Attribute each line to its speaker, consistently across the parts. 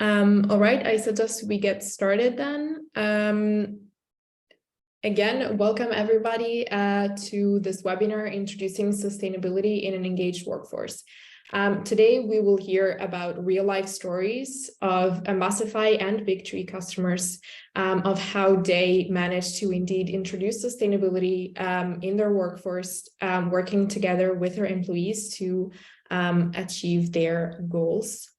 Speaker 1: All right, I suggest we get started then. Again, welcome everybody to this webinar introducing sustainability in an engaged workforce. Today, we will hear about real-life stories of Ambassify and Bigtrees customers of how they managed to indeed introduce sustainability in their workforce, working together with their employees to achieve their goals.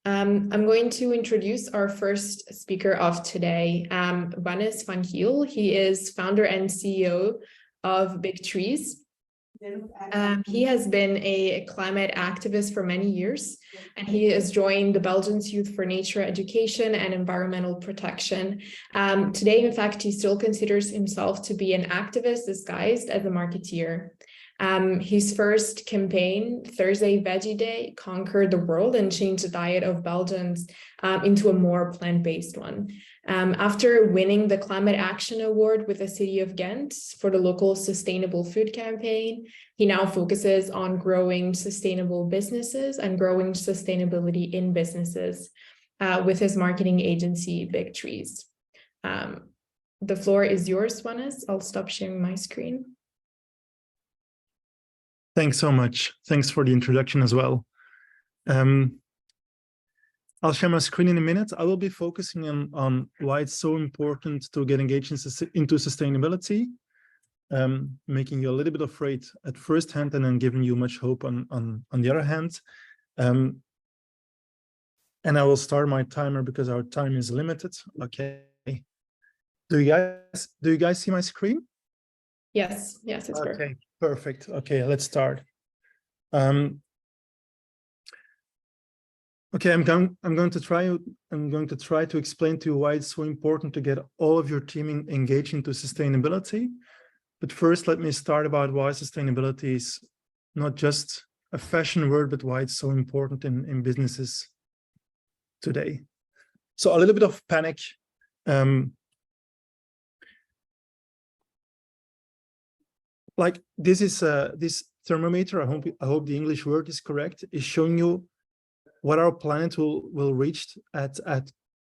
Speaker 1: I'm going to introduce our first speaker of today, Wannes van Giel. He is founder and CEO of Bigtrees. He has been a climate activist for many years, and he has joined the Belgians Youth for Nature Education and Environmental Protection. Today, in fact, he still considers himself to be an activist disguised as a marketeer. His first campaign, Thursday Veggie Day, conquered the world and changed the diet of Belgians into a more plant-based one. After winning the Climate Action Award with the city of Ghent for the local sustainable food campaign, he now focuses on growing sustainable businesses and growing sustainability in businesses with his marketing agency, Bigtrees. The floor is yours, Wannes. I'll stop sharing my screen.
Speaker 2: Thanks so much. Thanks for the introduction as well. I'll share my screen in a minute. I will be focusing on why it's so important to get engaged into sustainability, making you a little bit afraid at first hand and then giving you much hope on the other hand. And I will start my timer because our time is limited. Okay. Do you guys see my screen?
Speaker 1: Yes, it's perfect.
Speaker 2: Okay. Perfect. Okay, let's start. Okay, I'm going to try to explain to you why it's so important to get all of your team engaged into sustainability. But first, let me start about why sustainability is not just a fashion word, but why it's so important in businesses today. So a little bit of panic. Like this is this thermometer, I hope the English word is correct, is showing you what our planet will reach at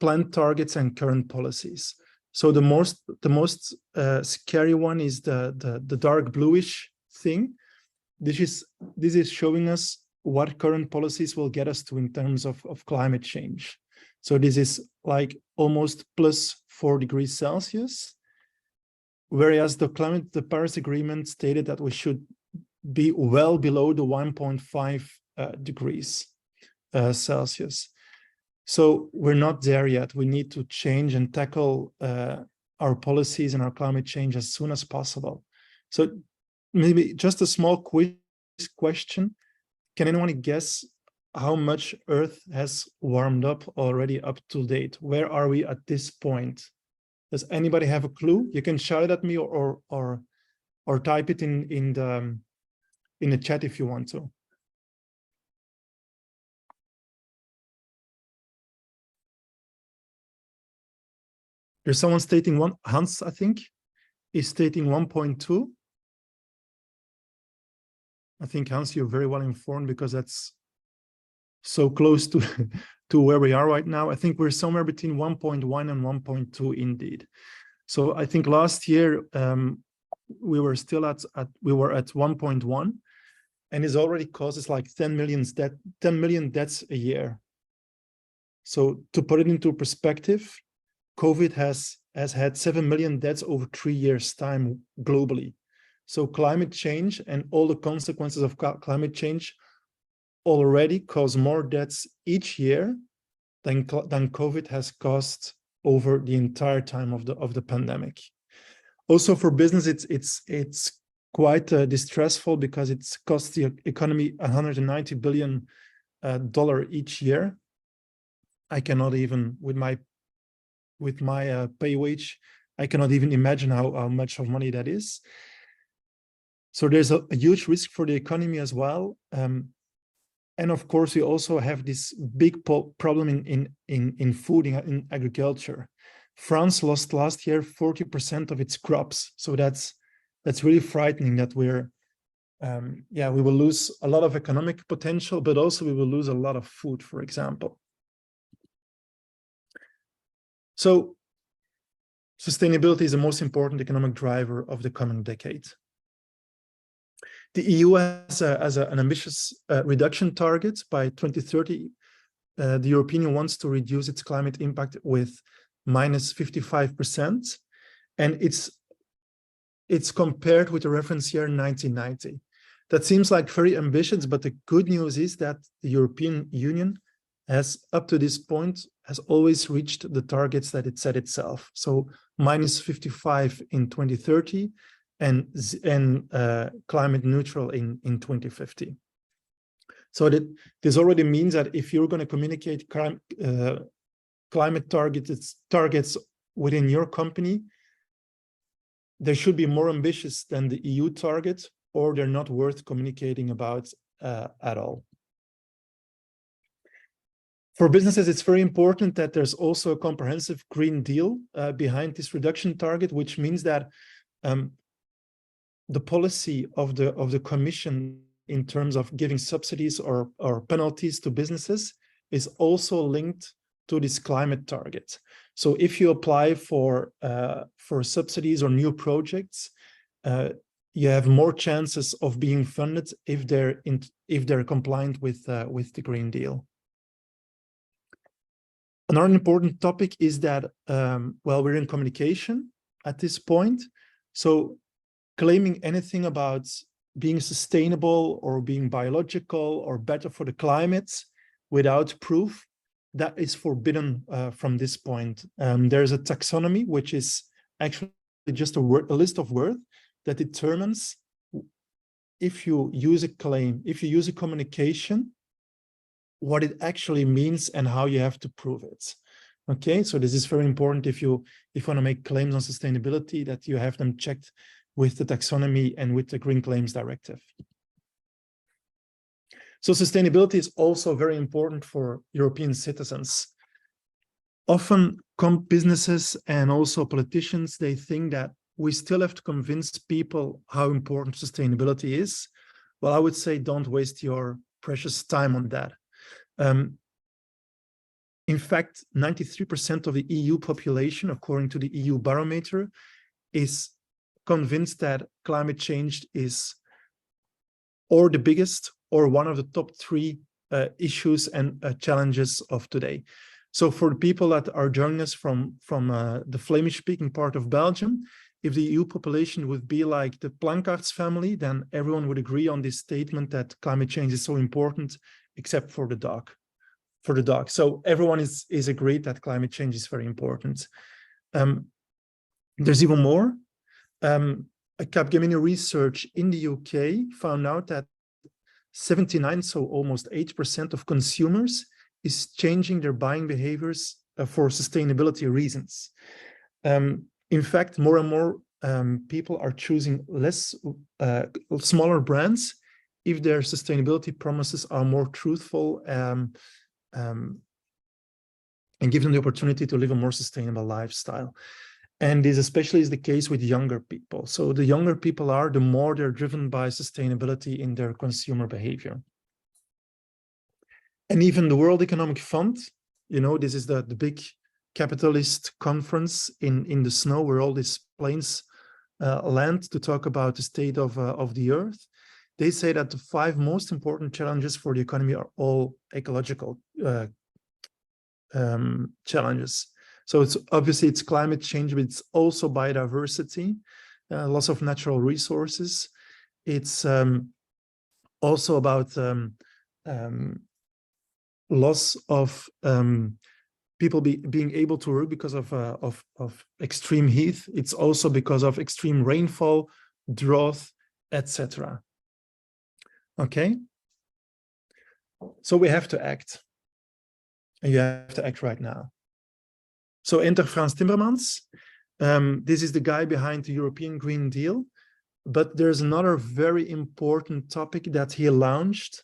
Speaker 2: planned targets and current policies. So the most scary one is the dark bluish thing. This is showing us what current policies will get us to in terms of climate change. So this is like almost plus 4 degrees Celsius. Whereas the Paris Agreement stated that we should be well below the 1.5 degrees Celsius. So we're not there yet. We need to change and tackle our policies and our climate change as soon as possible. So maybe just a small quiz question. Can anyone guess how much Earth has warmed up already up to date? Where are we at this point? Does anybody have a clue? You can shout it at me or type it in the chat if you want to. There's someone stating one. Hans, I think, is stating 1.2. I think, Hans, you're very well informed because that's so close to where we are right now. I think we're somewhere between 1.1 and 1.2 indeed. So I think last year we were still at 1.1, and it's already caused us like 10 million deaths a year. So to put it into perspective, COVID has had 7 million deaths over 3 years' time globally. So climate change and all the consequences of climate change already cause more deaths each year than COVID has caused over the entire time of the pandemic. Also for business, it's quite distressful because it's cost the economy $190 billion each year. I cannot even with my pay wage, I cannot even imagine how much of money that is. So there's a huge risk for the economy as well. And of course, we also have this big problem in food, in agriculture. France lost last year 40% of its crops. So that's really frightening that we will lose a lot of economic potential, but also we will lose a lot of food, for example. So sustainability is the most important economic driver of the coming decade. The EU has an ambitious reduction target by 2030. The European Union wants to reduce its climate impact with minus 55%. And it's compared with the reference year 1990. That seems like very ambitious, but the good news is that the European Union has, up to this point, has always reached the targets that it set itself. So minus 55 in 2030 and climate neutral in 2050. So this already means that if you're going to communicate climate targets within your company, they should be more ambitious than the EU target, or they're not worth communicating about at all. For businesses, it's very important that there's also a comprehensive Green Deal behind this reduction target, which means that the policy of the Commission in terms of giving subsidies or penalties to businesses is also linked to this climate target. So if you apply for subsidies or new projects, you have more chances of being funded if they're compliant with the Green Deal. Another important topic is that, well, we're in communication at this point. So claiming anything about being sustainable or being biological or better for the climate without proof, that is forbidden from this point. There's a taxonomy, which is actually just a list of words that determines if you use a claim, if you use a communication, what it actually means and how you have to prove it. Okay, so this is very important if you want to make claims on sustainability, that you have them checked with the taxonomy and with the Green Claims Directive. So sustainability is also very important for European citizens. Often businesses and also politicians, they think that we still have to convince people how important sustainability is. Well, I would say don't waste your precious time on that. In fact, 93% of the EU population, according to the EU barometer, is convinced that climate change is or the biggest or one of the top 3 issues and challenges of today. So for the people that are joining us from the Flemish-speaking part of Belgium, if the EU population would be like the Plankaarts family, then everyone would agree on this statement that climate change is so important, except for the dog. So everyone is agreed that climate change is very important. There's even more. A Capgemini research in the UK found out that 79, so almost 8% of consumers is changing their buying behaviors for sustainability reasons. In fact, more and more people are choosing smaller brands if their sustainability promises are more truthful and give them the opportunity to live a more sustainable lifestyle. And this especially is the case with younger people. So the younger people are, the more they're driven by sustainability in their consumer behavior. And even the World Economic Fund, you know, this is the big capitalist conference in the snow where all these planes land to talk about the state of the earth. They say that the 5 most important challenges for the economy are all ecological challenges. So it's obviously it's climate change, but it's also biodiversity, loss of natural resources. It's also about loss of people being able to work because of extreme heat. It's also because of extreme rainfall, drought, etc. Okay, so we have to act, and you have to act right now. So enter Frans Timmermans. This is the guy behind the European Green Deal, but there's another very important topic that he launched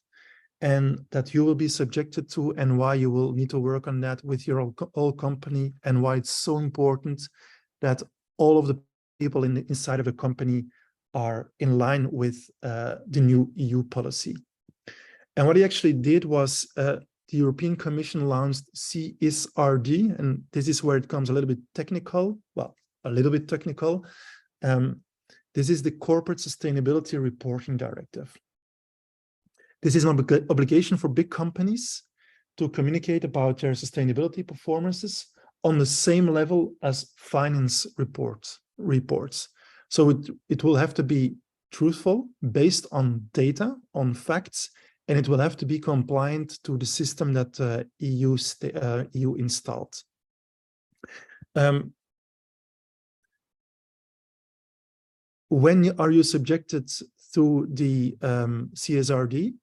Speaker 2: and that you will be subjected to, and why you will need to work on that with your whole company, and why it's so important that all of the people inside of a company are in line with the new EU policy. And what he actually did was the European Commission launched CSRD, and this is where it comes a little bit technical. Well, a little bit technical. This is the Corporate Sustainability Reporting Directive. This is an obligation for big companies to communicate about their sustainability performances on the same level as finance reports. So it will have to be truthful, based on data, on facts, and it will have to be compliant to the system that EU installed. When are you subjected to the CSRD?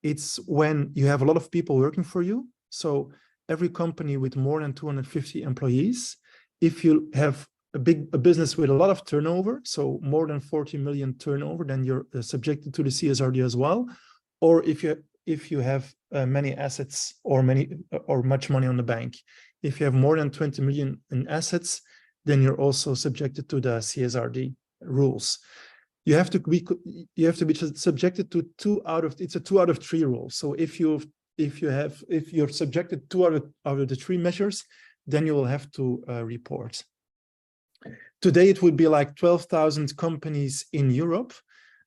Speaker 2: It's when you have a lot of people working for you. So every company with more than 250 employees, if you have a business with a lot of turnover, so more than 40 million turnover, then you're subjected to the CSRD as well. Or if you have many assets or much money on the bank, if you have more than 20 million in assets, then you're also subjected to the CSRD rules. You have to be subjected to it's a 2 out of 3 rule. So if you're subjected 2 out of the 3 measures, then you will have to report. Today it would be like 12,000 companies in Europe,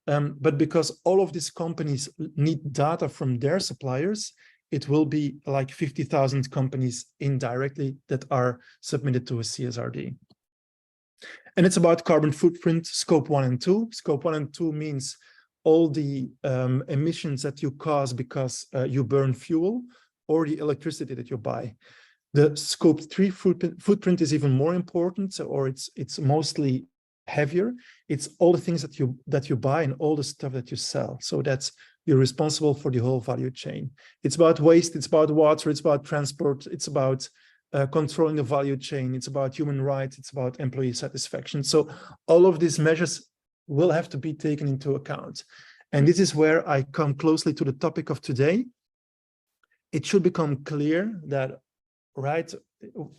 Speaker 2: but because all of these companies need data from their suppliers, it will be like 50,000 companies indirectly that are submitted to a CSRD. And it's about carbon footprint, scope 1 and 2. Scope 1 and 2 means all the emissions that you cause because you burn fuel or the electricity that you buy. The scope 3 footprint is even more important, or it's mostly heavier. It's all the things that you buy and all the stuff that you sell. So you're responsible for the whole value chain. It's about waste, it's about water, it's about transport, it's about controlling the value chain, it's about human rights, it's about employee satisfaction. So all of these measures will have to be taken into account. And this is where I come closely to the topic of today. It should become clear that, right,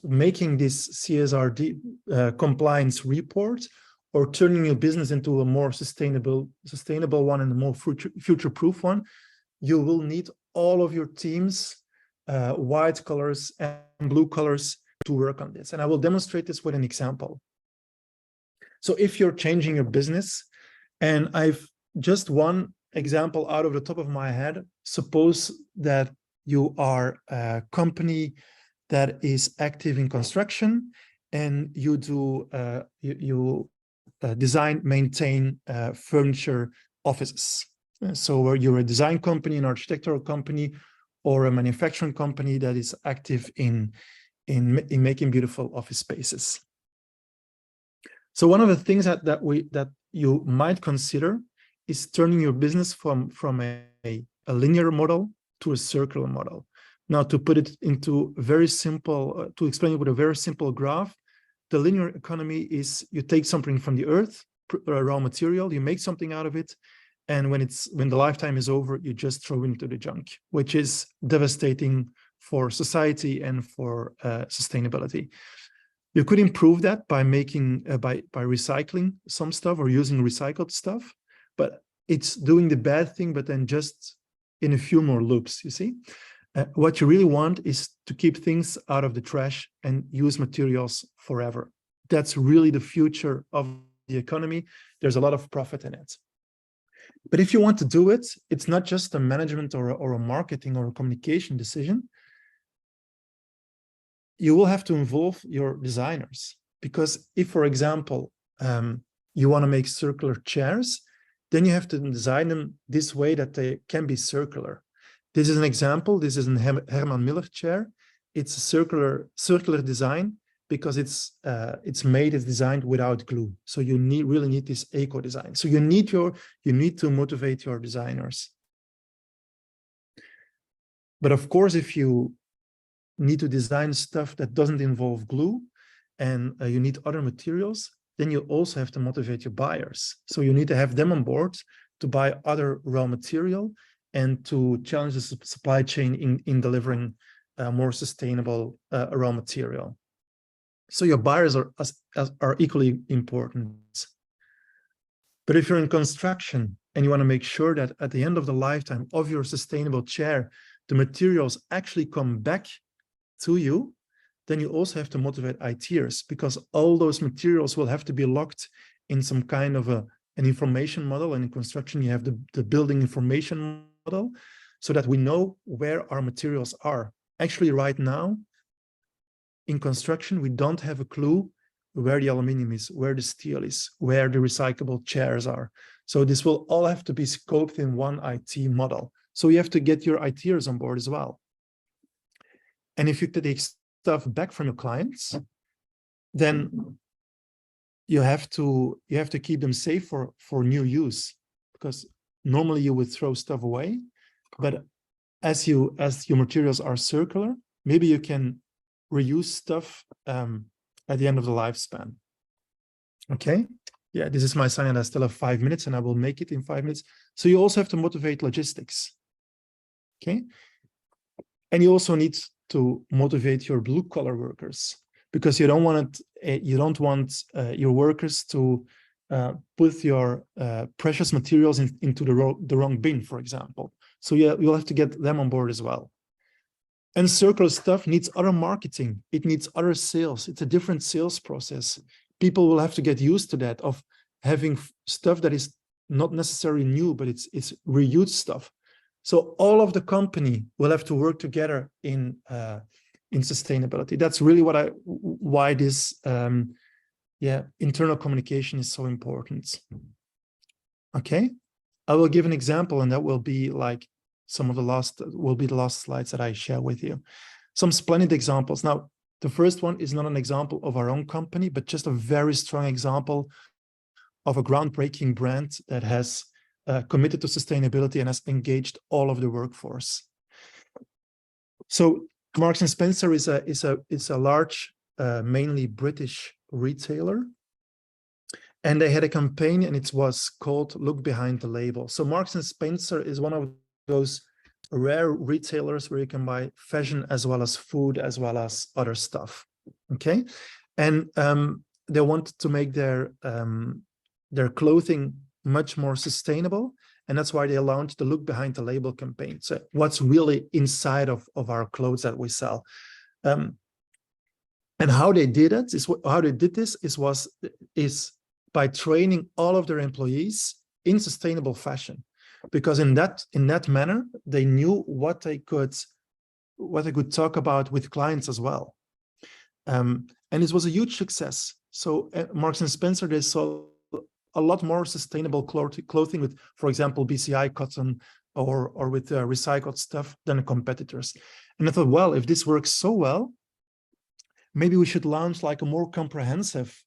Speaker 2: making this CSRD compliance report or turning your business into a more sustainable one and a more future-proof one, you will need all of your teams, white collars and blue collars, to work on this. And I will demonstrate this with an example. So if you're changing your business, and I've just one example out of the top of my head, suppose that you are a company that is active in construction and you do design, maintain furniture offices. So where you're a design company, an architectural company, or a manufacturing company that is active in making beautiful office spaces. So one of the things that you might consider is turning your business from a linear model to a circular model. Now, to put it into very simple, to explain it with a very simple graph, the linear economy is you take something from the earth, a raw material, you make something out of it, and when the lifetime is over, you just throw it into the junk, which is devastating for society and for sustainability. You could improve that by making by recycling some stuff or using recycled stuff, but it's doing the bad thing, but then just in a few more loops, you see? What you really want is to keep things out of the trash and use materials forever. That's really the future of the economy. There's a lot of profit in it. But if you want to do it, it's not just a management or a marketing or a communication decision. You will have to involve your designers, because if, for example, you want to make circular chairs, then you have to design them this way that they can be circular. This is an example. This is a Herman Miller chair. It's a circular design because it's designed without glue. So you really need this eco design. So you need to motivate your designers. But of course, if you need to design stuff that doesn't involve glue and you need other materials, then you also have to motivate your buyers. So you need to have them on board to buy other raw material and to challenge the supply chain in delivering more sustainable raw material. So your buyers are equally important. But if you're in construction and you want to make sure that at the end of the lifetime of your sustainable chair, the materials actually come back to you, then you also have to motivate ITers, because all those materials will have to be locked in some kind of an information model. And in construction, you have the building information model, so that we know where our materials are. Actually, right now, in construction, we don't have a clue where the aluminum is, where the steel is, where the recyclable chairs are. So this will all have to be scoped in one IT model. So you have to get your ITers on board as well. And if you take stuff back from your clients, then you have to keep them safe for new use, because normally you would throw stuff away, but as your materials are circular, maybe you can reuse stuff at the end of the lifespan. Okay, yeah, this is my sign, and I still have 5 minutes, and I will make it in 5 minutes. So you also have to motivate logistics. Okay, and you also need to motivate your blue collar workers, because you don't want your workers to put your precious materials into the wrong bin, for example. So yeah, you'll have to get them on board as well. And circular stuff needs other marketing. It needs other sales. It's a different sales process. People will have to get used to that, of having stuff that is not necessarily new, but it's reused stuff. So all of the company will have to work together in sustainability. That's really why this internal communication is so important. Okay, I will give an example, and that will be like the last slides that I share with you. Some splendid examples. Now, the first one is not an example of our own company, but just a very strong example of a groundbreaking brand that has committed to sustainability and has engaged all of the workforce. So Marks and Spencer is a large, mainly British retailer, and they had a campaign, and it was called "Look Behind the Label." So Marks and Spencer is one of those rare retailers where you can buy fashion as well as food as well as other stuff. Okay, and they wanted to make their clothing much more sustainable, and that's why they launched the Look Behind the Label campaign. So what's really inside of our clothes that we sell, and how they did it is by training all of their employees in sustainable fashion, because in that manner they knew what they could talk about with clients as well, and this was a huge success. So at Marks and Spencer, they saw a lot more sustainable clothing with, for example, BCI cotton or with recycled stuff than the competitors. And I thought, well, if this works so well, maybe we should launch like a more comprehensive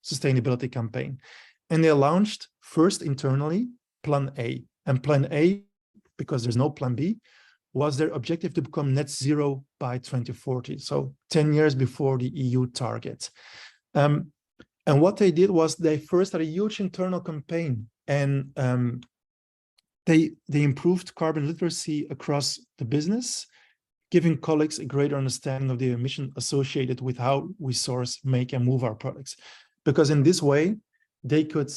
Speaker 2: sustainability campaign. And they launched first internally Plan A. And Plan A, because there's no Plan B, was their objective to become net zero by 2040. So 10 years before the EU target. And what they did was they first had a huge internal campaign, and they improved carbon literacy across the business, giving colleagues a greater understanding of the emission associated with how we source, make, and move our products. Because in this way, they could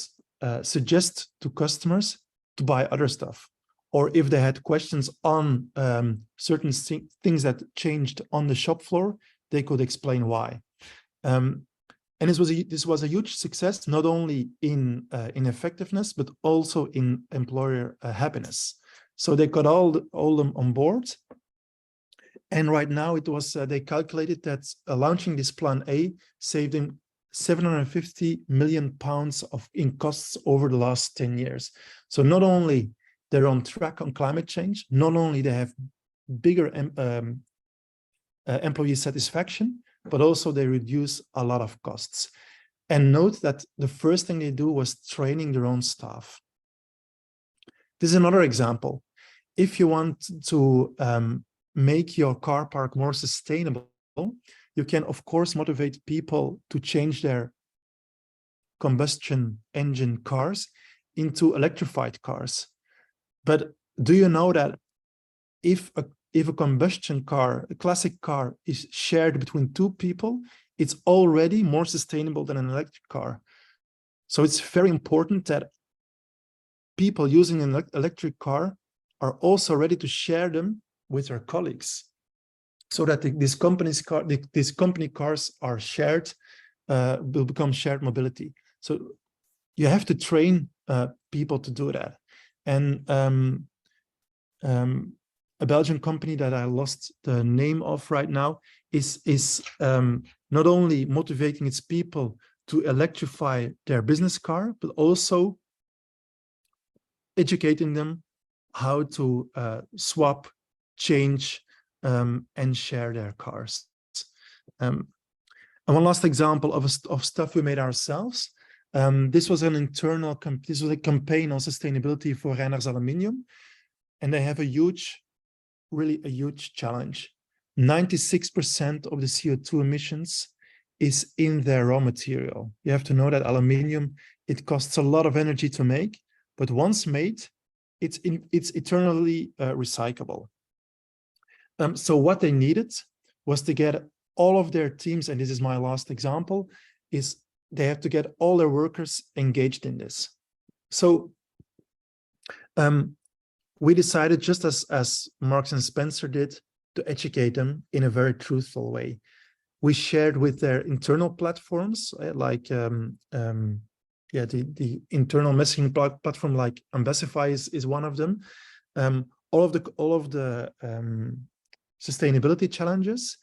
Speaker 2: suggest to customers to buy other stuff, or if they had questions on certain things that changed on the shop floor, they could explain why. And this was a huge success, not only in effectiveness, but also in employer happiness. So they got all them on board. And right now it was, they calculated that launching this Plan A saved them £750 million in costs over the last 10 years. So not only they're on track on climate change, not only they have bigger employee satisfaction, but also they reduce a lot of costs. And note that the first thing they do was training their own staff. This is another example. If you want to make your car park more sustainable, you can, of course, motivate people to change their combustion engine cars into electrified cars. But do you know that if a combustion car, a classic car, is shared between two people, it's already more sustainable than an electric car. So it's very important that people using an electric car are also ready to share them with their colleagues, so that these company cars are shared, will become shared mobility. So you have to train people to do that. And a Belgian company that I lost the name of right now is not only motivating its people to electrify their business car, but also educating them how to swap, change, and share their cars. And one last example of stuff we made ourselves. This was an internal, this was a campaign on sustainability for Reiners Aluminium, and they have really a huge challenge. 96% of the CO2 emissions is in their raw material. You have to know that aluminium, it costs a lot of energy to make, but once made, it's eternally recyclable. So what they needed was to get all of their teams, and this is my last example, is they have to get all their workers engaged in this. So we decided, just as Marks and Spencer did, to educate them in a very truthful way. We shared with their internal platforms, like the internal messaging platform like Ambassify is one of them. All of the sustainability challenges,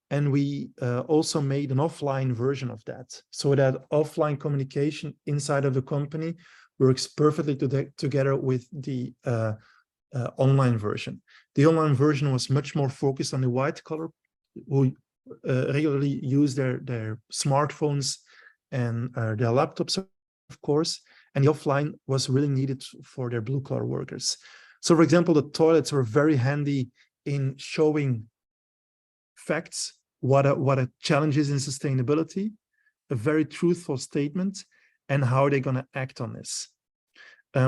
Speaker 2: and we also made an offline version of that, so that offline communication inside of the company works perfectly together with the online version. The online version was much more focused on the white collar, who regularly use their smartphones and their laptops, of course, and the offline was really needed for their blue collar workers. So, for example, the toilets were very handy in showing facts, what a challenge is in sustainability, a very truthful statement, and how they're going to act on this.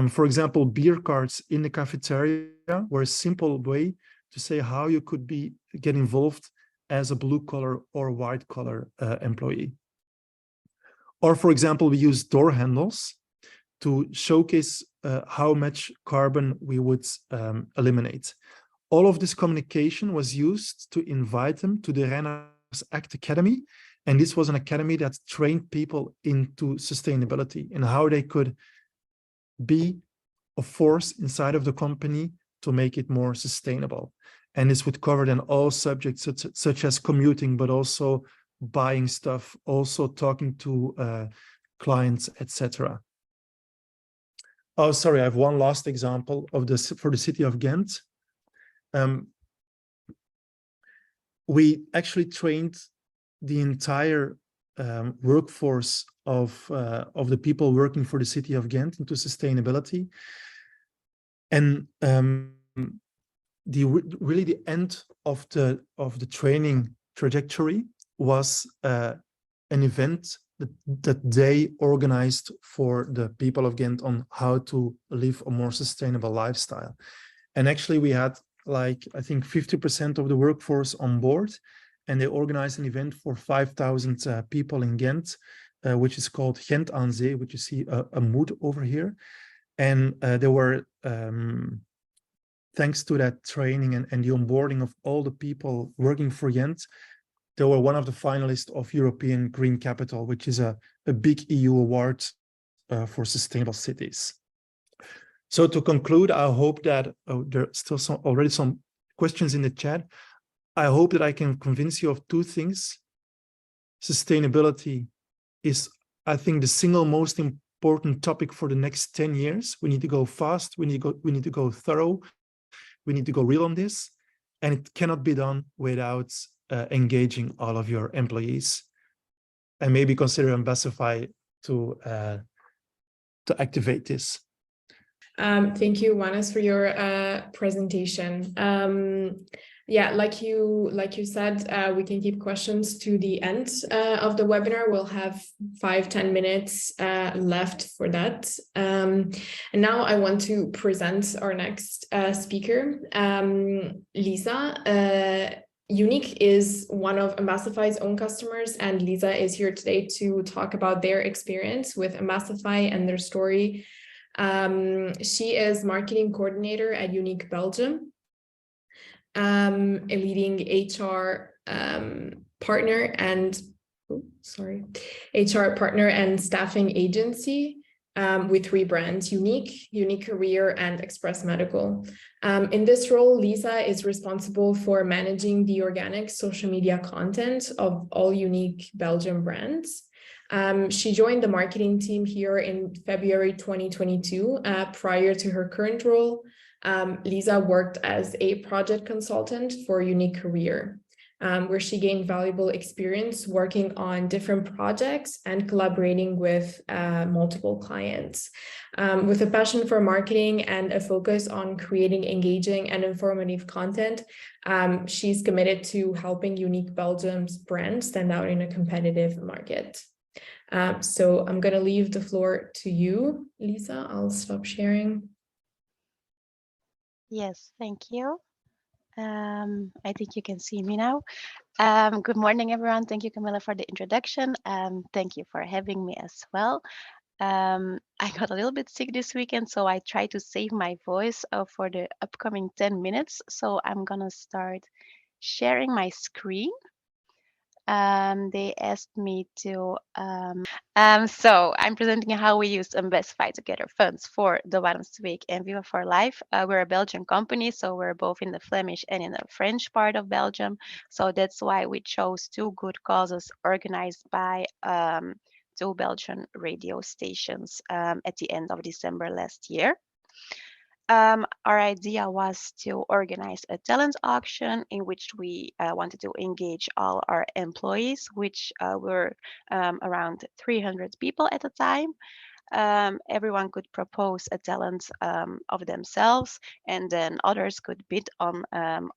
Speaker 2: For example, beer carts in the cafeteria were a simple way to say how you could get involved as a blue collar or white collar employee. Or, for example, we use door handles to showcase how much carbon we would eliminate. All of this communication was used to invite them to the Reiners Act Academy. And this was an academy that trained people into sustainability and how they could be a force inside of the company to make it more sustainable. And this would cover then all subjects such as commuting, but also buying stuff, also talking to clients, etc. Oh, sorry, I have one last example of this for the city of Ghent. We actually trained the entire workforce of the people working for the city of Ghent into sustainability. And really the end of the training trajectory was an event that they organized for the people of Ghent on how to live a more sustainable lifestyle. And actually we had, like, I think 50% of the workforce on board, and they organized an event for 5,000 people in Ghent, which is called Ghent aan Zee, which you see a mood over here. And there were, thanks to that training and the onboarding of all the people working for Ghent, they were one of the finalists of European Green Capital, which is a big EU award for sustainable cities. So to conclude, I hope that there are still already some questions in the chat. I hope that I can convince you of two things. Sustainability is, I think, the single most important topic for the next 10 years. We need to go fast. We need to go thorough. We need to go real on this. And it cannot be done without engaging all of your employees. And maybe consider Ambassify to activate this.
Speaker 1: Thank you, Wannes, for your presentation. Yeah, like you said, we can keep questions to the end of the webinar. We'll have 5-10 minutes left for that. And now I want to present our next speaker, Lisa. Unique is one of Ambassify's own customers, and Lisa is here today to talk about their experience with Ambassify and their story. She is marketing coordinator at Unique Belgium. a leading HR partner and HR partner and staffing agency with 3 brands: Unique Career, and Express Medical. In this role, Lisa is responsible for managing the organic social media content of all Unique Belgium brands. She joined the marketing team here in February 2022. Prior to her current role, Lisa worked as a project consultant for Unique Career, where she gained valuable experience working on different projects and collaborating with multiple clients. With a passion for marketing and a focus on creating engaging and informative content, she's committed to helping Unique Belgium's brand stand out in a competitive market. So I'm going to leave the floor to you, Lisa. I'll stop sharing.
Speaker 3: Yes, thank you. I think you can see me now. Good morning, everyone. Thank you, Camilla, for the introduction. Thank you for having me as well. I got a little bit sick this weekend, so I tried to save my voice for the upcoming 10 minutes. So I'm gonna start sharing my screen. They asked me to, so I'm presenting how we use Ambassify to gather funds for the Wannes Week and Viva for Life. We're a Belgian company, so we're both in the Flemish and in the French part of Belgium. So that's why we chose 2 good causes organized by 2 Belgian radio stations at the end of December last year. Our idea was to organize a talent auction in which we wanted to engage all our employees, which were around 300 people at the time. Everyone could propose a talent of themselves, and then others could bid on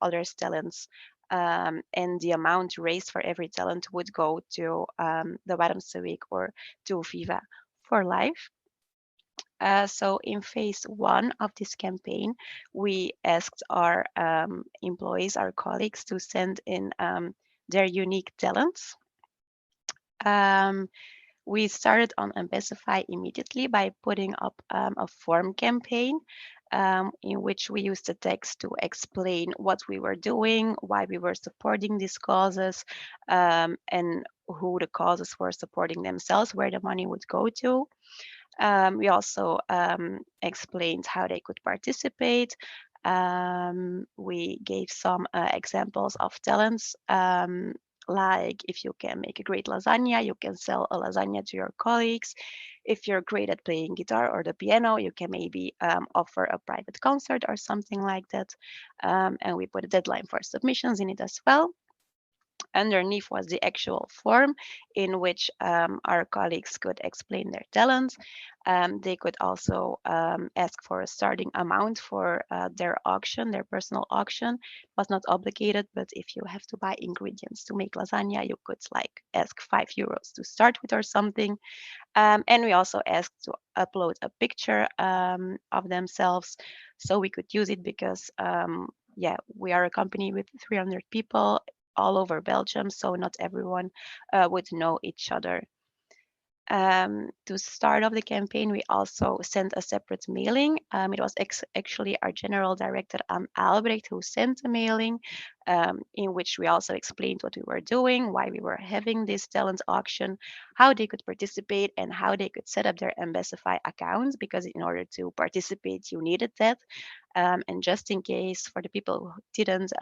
Speaker 3: others' talents. And the amount raised for every talent would go to the Wannes Week or to Viva for Life. So in phase 1 of this campaign, we asked our employees, our colleagues, to send in their unique talents. We started on Ambassify immediately by putting up a form campaign in which we used the text to explain what we were doing, why we were supporting these causes, and who the causes were supporting themselves, where the money would go to. We also explained how they could participate. We gave some examples of talents, like if you can make a great lasagna, you can sell a lasagna to your colleagues. If you're great at playing guitar or the piano, you can maybe offer a private concert or something like that. And we put a deadline for submissions in it as well. Underneath was the actual form in which our colleagues could explain their talents. They could also ask for a starting amount for their auction, their personal auction. It was not obligated, but if you have to buy ingredients to make lasagna, you could like ask €5 to start with or something. And we also asked to upload a picture of themselves so we could use it because yeah, we are a company with 300 people all over Belgium, so not everyone would know each other. To start off the campaign, we also sent a separate mailing. It was actually our general director, Anne Albrecht, who sent the mailing, in which we also explained what we were doing, why we were having this talent auction, how they could participate, and how they could set up their Ambassify accounts, because in order to participate, you needed that. And just in case, for the people who didn't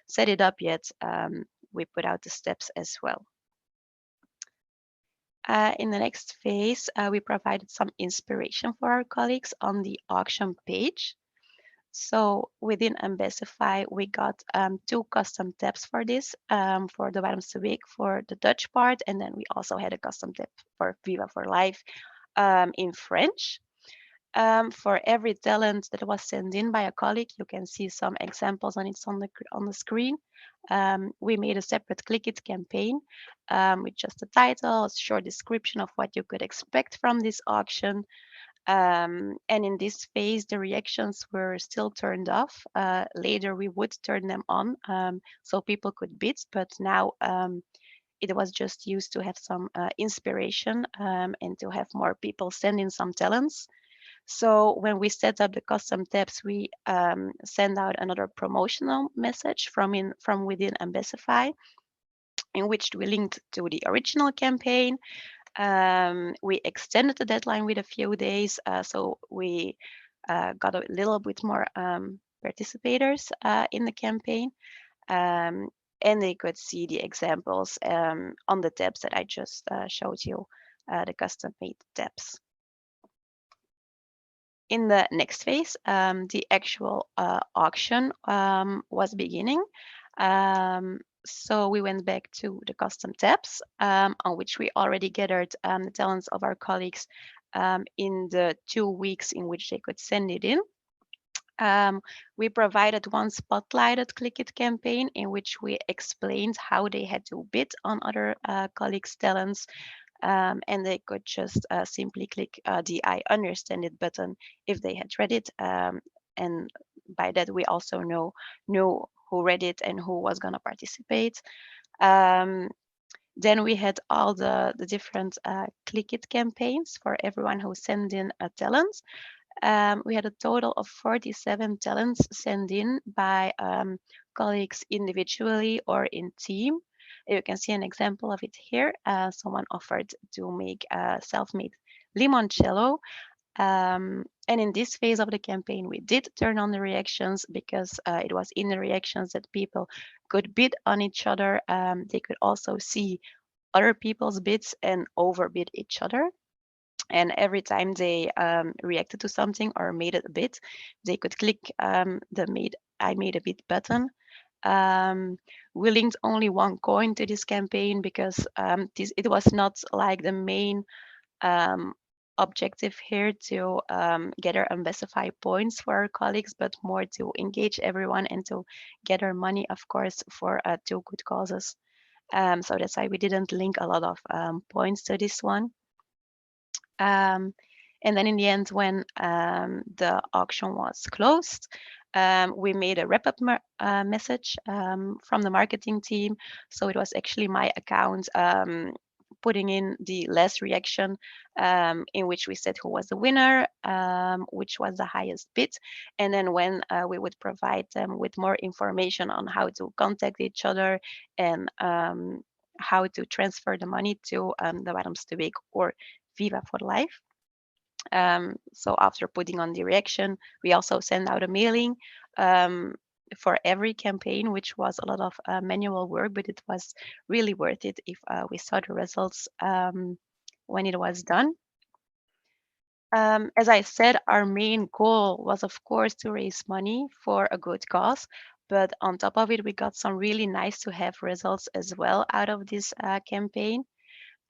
Speaker 3: set it up yet, we put out the steps as well. In the next phase, we provided some inspiration for our colleagues on the auction page. So within Ambassify, we got 2 custom tabs for this, for the Wannes Week for the Dutch part, and then we also had a custom tab for Viva for Life in French. For every talent that was sent in by a colleague, you can see some examples on it on the screen. We made a separate Click It campaign with just a title, a short description of what you could expect from this auction. And in this phase, the reactions were still turned off. Later, we would turn them on so people could bid, but now it was just used to have some inspiration and to have more people send in some talents. So when we set up the custom tabs, we send out another promotional message from within Ambassify, in which we linked to the original campaign. We extended the deadline with a few days, so we got a little bit more participators in the campaign, and they could see the examples on the tabs that I just showed you, the custom-made tabs. In the next phase, the actual auction was beginning. So we went back to the custom tabs, on which we already gathered the talents of our colleagues in the 2 weeks in which they could send it in. We provided one spotlighted Click It campaign in which we explained how they had to bid on other colleagues' talents, and they could just simply click the I understand it button if they had read it. And by that, we also know who read it and who was going to participate. Then we had all the different Click It campaigns for everyone who sent in a talent. We had a total of 47 talents sent in by colleagues individually or in team. You can see an example of it here. Someone offered to make a self-made limoncello. And in this phase of the campaign, we did turn on the reactions because it was in the reactions that people could bid on each other. They could also see other people's bids and overbid each other. And every time they reacted to something or made it a bid, they could click the I made a bid button. We linked only one coin to this campaign because it was not like the main objective here to gather Ambassify points for our colleagues, but more to engage everyone and to gather money, of course, for two good causes. So that's why we didn't link a lot of points to this one. And then in the end, when the auction was closed, we made a wrap-up message from the marketing team. So it was actually my account putting in the last reaction in which we said who was the winner, which was the highest bid. And then when we would provide them with more information on how to contact each other and how to transfer the money to the Wannes de Week or Viva for Life. So after putting on the reaction, we also send out a mailing for every campaign, which was a lot of manual work, but it was really worth it if we saw the results when it was done. As I said, our main goal was, of course, to raise money for a good cause. But on top of it, we got some really nice to have results as well out of this campaign.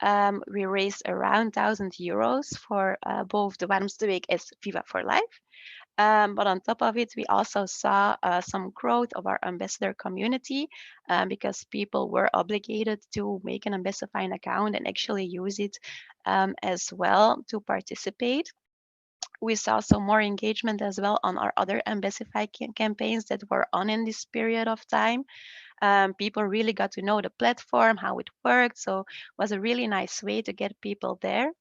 Speaker 3: We raised around €1,000 for both the Wannes de Week as Viva for Life. But on top of it, we also saw some growth of our ambassador community because people were obligated to make an Ambassify account and actually use it as well to participate. We saw some more engagement as well on our other Ambassify campaigns that were on in this period of time. People really got to know the platform, how it worked. So it was a really nice way to get people there.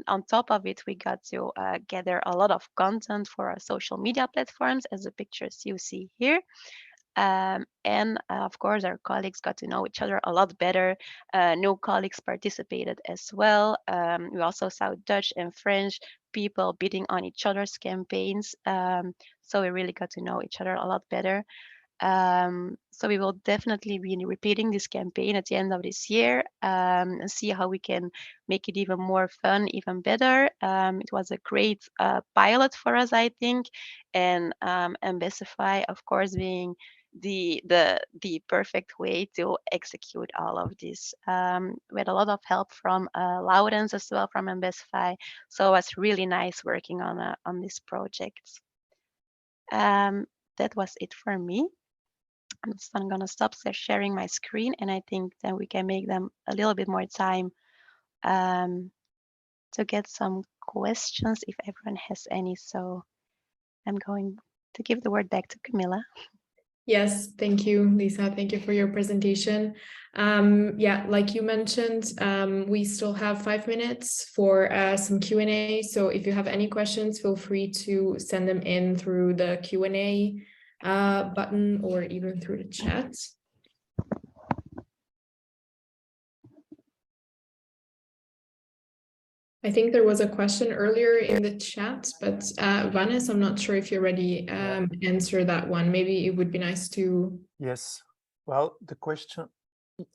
Speaker 3: On top of it, we got to gather a lot of content for our social media platforms, as the pictures you see here. And of course, our colleagues got to know each other a lot better. New colleagues participated as well. We also saw Dutch and French people bidding on each other's campaigns. So we really got to know each other a lot better. So we will definitely be repeating this campaign at the end of this year and see how we can make it even more fun, even better. It was a great pilot for us, I think, and Ambassify, of course, being the perfect way to execute all of this. We had a lot of help from Laurens as well from Ambassify, so it was really nice working on this project. That was it for me. I'm going to stop sharing my screen, and I think then we can make them a little bit more time to get some questions if everyone has any. So I'm going to give the word back to Camilla.
Speaker 1: Yes, thank you, Lisa. Thank you for your presentation. Yeah, like you mentioned, we still have 5 minutes for some Q&A. So if you have any questions, feel free to send them in through the Q&A button or even through the chat. I think there was a question earlier in the chat, but Wannes, I'm not sure if you already answer that one. Maybe it would be nice to...
Speaker 2: Yes. Well, the question,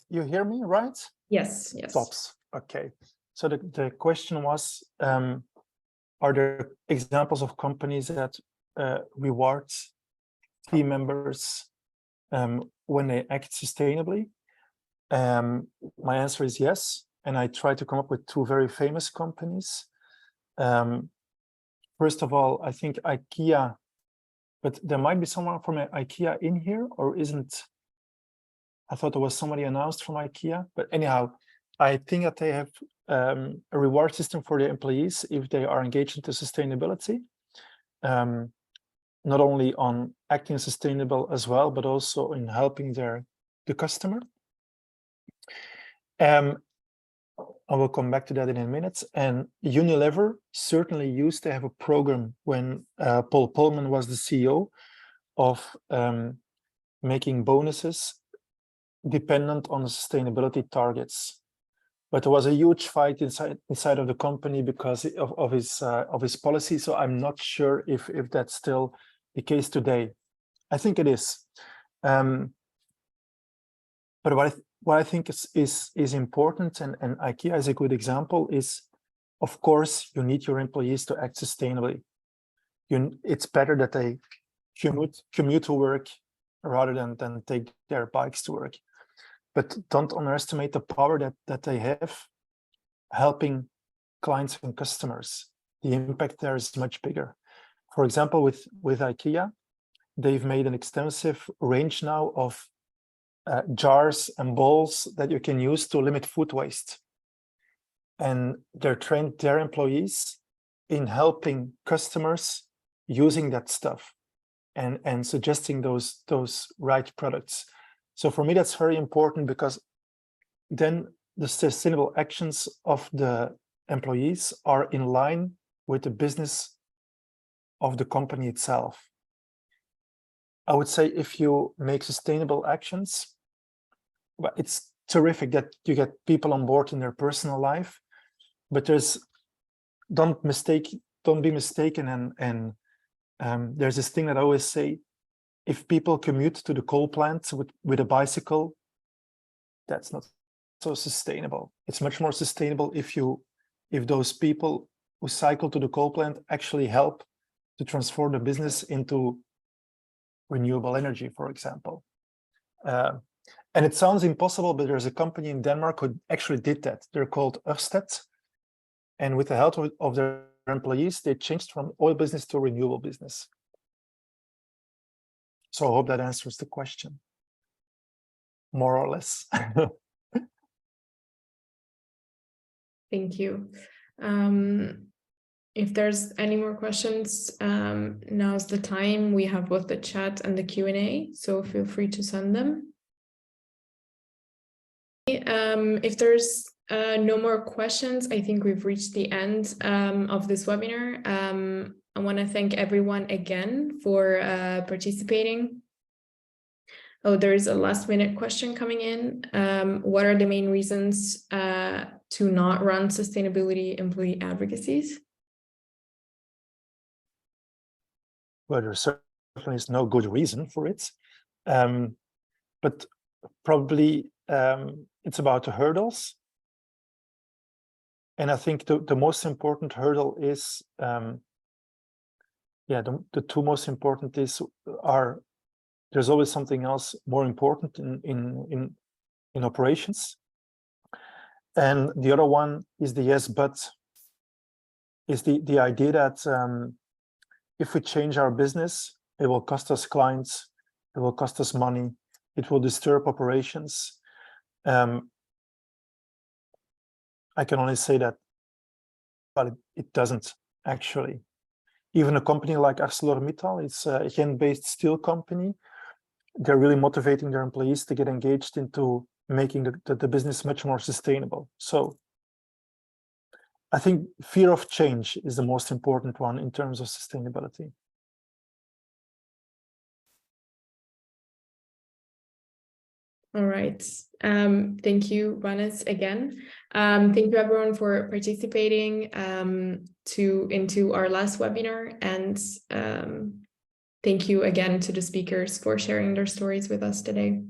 Speaker 2: you hear me, right?
Speaker 1: Yes, yes.
Speaker 2: Tops. Okay. So the question was, are there examples of companies that reward team members when they act sustainably? My answer is yes. And I try to come up with 2 very famous companies. First of all, I think IKEA, but there might be someone from IKEA in here, or isn't? I thought there was somebody announced from IKEA, but anyhow, I think that they have a reward system for their employees if they are engaged into sustainability, not only on acting sustainable as well, but also in helping the customer. I will come back to that in a minute. And Unilever certainly used to have a program when Paul Polman was the CEO of making bonuses dependent on the sustainability targets. But there was a huge fight inside of the company because of his policy. So I'm not sure if that's still the case today. I think it is. But what I think is important, and IKEA is a good example, is, of course, you need your employees to act sustainably. It's better that they commute to work rather than take their bikes to work. But don't underestimate the power that they have helping clients and customers. The impact there is much bigger. For example, with IKEA, they've made an extensive range now of jars and bowls that you can use to limit food waste. And they're trained their employees in helping customers using that stuff and suggesting those right products. So for me, that's very important, because then the sustainable actions of the employees are in line with the business of the company itself. I would say if you make sustainable actions, well, it's terrific that you get people on board in their personal life, but don't be mistaken. And there's this thing that I always say: if people commute to the coal plant with a bicycle, that's not so sustainable. It's much more sustainable if those people who cycle to the coal plant actually help to transform the business into renewable energy, for example. And it sounds impossible, but there's a company in Denmark who actually did that. They're called Ørsted. And with the help of their employees, they changed from oil business to renewable business. So I hope that answers the question, more or less.
Speaker 1: Thank you. If there's any more questions, now's the time. We have both the chat and the Q&A, so feel free to send them. If there's no more questions, I think we've reached the end of this webinar. I want to thank everyone again for participating. Oh, there's a last-minute question coming in. What are the main reasons to not run sustainability employee advocacies?
Speaker 2: Well, there certainly is no good reason for it, but probably it's about the hurdles. And I think the most important hurdle is, the 2 most important are there's always something else more important in operations. And the other one is the yes, but is the idea that if we change our business, it will cost us clients, it will cost us money, it will disturb operations. I can only say that, but it doesn't actually. Even a company like ArcelorMittal, it's a Ghent-based steel company. they're really motivating their employees to get engaged into making the business much more sustainable. So I think fear of change is the most important one in terms of sustainability.
Speaker 1: All right. Thank you, Wannes, again. Thank you everyone for participating into our last webinar, and thank you again to the speakers for sharing their stories with us today.